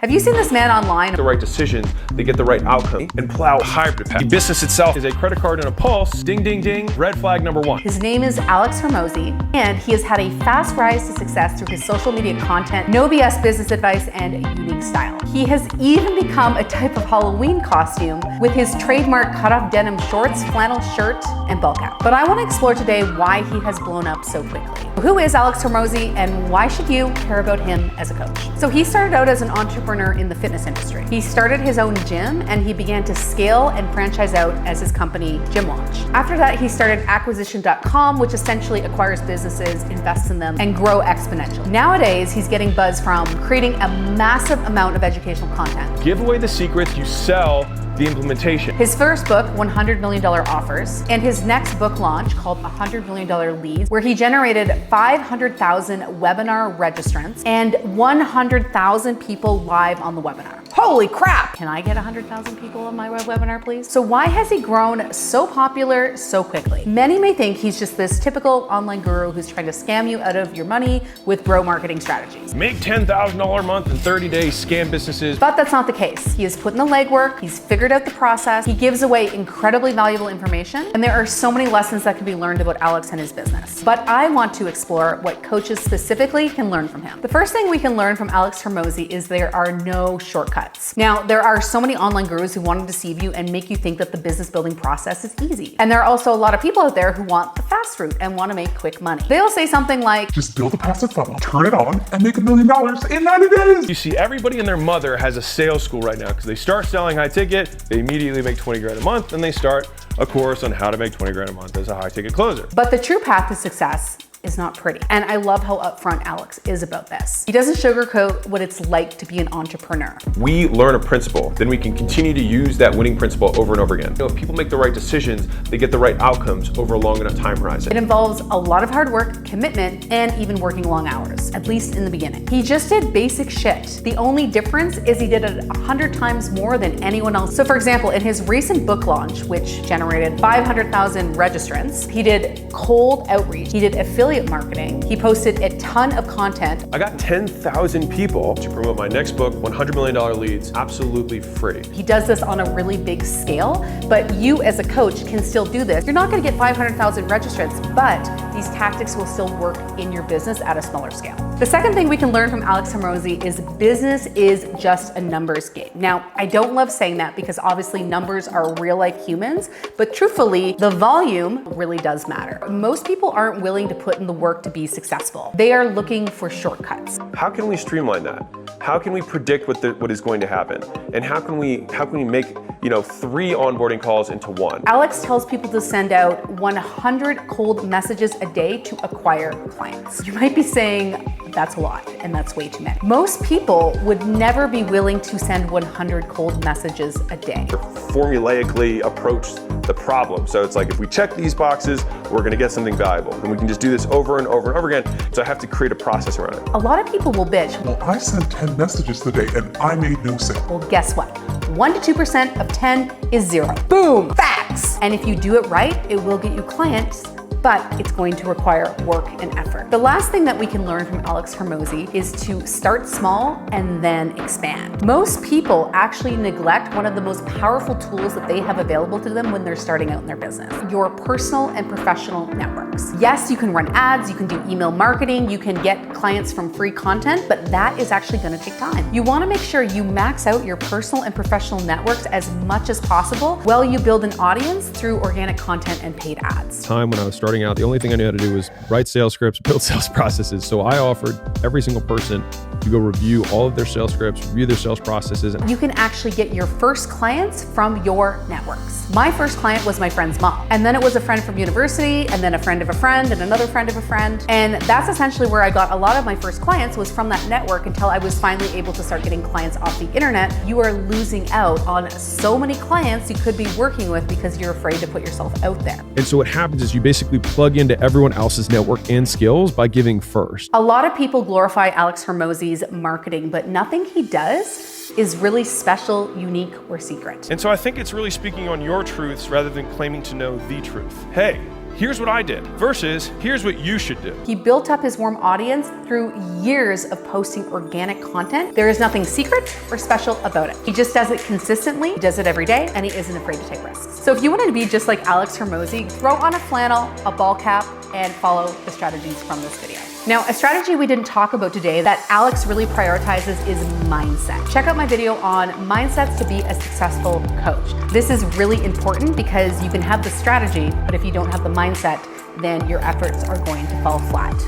Have you seen this man online? The right decisions, they get the right outcome, and plow a hybrid path. The business itself is a credit card and a pulse. Ding, ding, ding. Red flag number one. His name is Alex Hormozi, and he has had a fast rise to success through his social media content, no BS business advice, and unique style. He has even become a type of Halloween costume with his trademark cutoff denim shorts, flannel shirt, and ball cap. But I want to explore today why he has blown up so quickly. Who is Alex Hormozi, and why should you care about him as a coach? So he started out as an entrepreneur in the fitness industry. He started his own gym, and he began to scale and franchise out as his company Gym Launch. After that, he started acquisition.com, which essentially acquires businesses, invests in them, and grow exponentially. Nowadays, he's getting buzz from creating a massive amount of educational content. Give away the secrets, you sell the implementation. His first book, $100 Million Offers, and his next book launch called $100 Million Leads, where he generated 500,000 webinar registrants and 100,000 people live on the webinar. Holy crap! Can I get 100,000 people on my webinar, please? So why has he grown so popular so quickly? Many may think he's just this typical online guru who's trying to scam you out of your money with bro marketing strategies. Make $10,000 a month in 30 days, scam businesses. But that's not the case. He has put in the legwork, he's figured out the process, he gives away incredibly valuable information, and there are so many lessons that can be learned about Alex and his business. But I want to explore what coaches specifically can learn from him. The first thing we can learn from Alex Hormozi is there are no shortcuts. Now, there are so many online gurus who want to deceive you and make you think that the business building process is easy. And there are also a lot of people out there who want the fast route and want to make quick money. They'll say something like, just build a passive funnel, turn it on, and make $1 million in 90 days. You see, everybody and their mother has a sales school right now because they start selling high ticket, they immediately make 20 grand a month, and they start a course on how to make 20 grand a month as a high ticket closer. But the true path to success is not pretty. And I love how upfront Alex is about this. He doesn't sugarcoat what it's like to be an entrepreneur. We learn a principle, then we can continue to use that winning principle over and over again. If people make the right decisions, they get the right outcomes over a long enough time horizon. It involves a lot of hard work, commitment, and even working long hours, at least in the beginning. He just did basic shit. The only difference is he did it 100 times more than anyone else. So for example, in his recent book launch, which generated 500,000 registrants, he did cold outreach, he did affiliate marketing. He posted a ton of content. I got 10,000 people to promote my next book, $100 Million Leads, absolutely free. He does this on a really big scale, but you as a coach can still do this. You're not gonna get 500,000 registrants, but these tactics will still work in your business at a smaller scale. The second thing we can learn from Alex Hormozi is business is just a numbers game. Now, I don't love saying that because obviously numbers are real like humans, but truthfully, the volume really does matter. Most people aren't willing to put in the work to be successful. They are looking for shortcuts. How can we streamline that? How can we predict what is going to happen? And how can we make 3 onboarding calls into 1? Alex tells people to send out 100 cold messages a day to acquire clients. You might be saying, that's a lot, and that's way too many. Most people would never be willing to send 100 cold messages a day. Formulaically approach the problem. So it's like, if we check these boxes, we're gonna get something valuable. And we can just do this over and over and over again. So I have to create a process around it. A lot of people will bitch. Well, I sent 10 messages today and I made no sale. Well, guess what? 1 to 2% of 10 is 0. Boom, facts. And if you do it right, it will get you clients, but it's going to require work and effort. The last thing that we can learn from Alex Hormozi is to start small and then expand. Most people actually neglect one of the most powerful tools that they have available to them when they're starting out in their business: your personal and professional networks. Yes, you can run ads, you can do email marketing, you can get clients from free content, but that is actually gonna take time. You wanna make sure you max out your personal and professional networks as much as possible while you build an audience through organic content and paid ads. Time when I was starting out, the only thing I knew how to do was write sales scripts, build sales processes. So I offered every single person to go review all of their sales scripts, review their sales processes. You can actually get your first clients from your networks. My first client was my friend's mom, and then it was a friend from university, and then a friend of a friend, and another friend of a friend. And that's essentially where I got a lot of my first clients, was from that network, until I was finally able to start getting clients off the internet. You are losing out on so many clients you could be working with because you're afraid to put yourself out there. And so what happens is you basically plug into everyone else's network and skills by giving first. A lot of people glorify Alex Hormozi's marketing, but nothing he does is really special, unique, or secret. And so I think it's really speaking on your truths rather than claiming to know the truth. Hey, here's what I did versus here's what you should do. He built up his warm audience through years of posting organic content. There is nothing secret or special about it. He just does it consistently, he does it every day, and he isn't afraid to take risks. So if you wanted to be just like Alex Hormozi, throw on a flannel, a ball cap, and follow the strategies from this video. Now, a strategy we didn't talk about today that Alex really prioritizes is mindset. Check out my video on mindsets to be a successful coach. This is really important because you can have the strategy, but if you don't have the mindset, then your efforts are going to fall flat.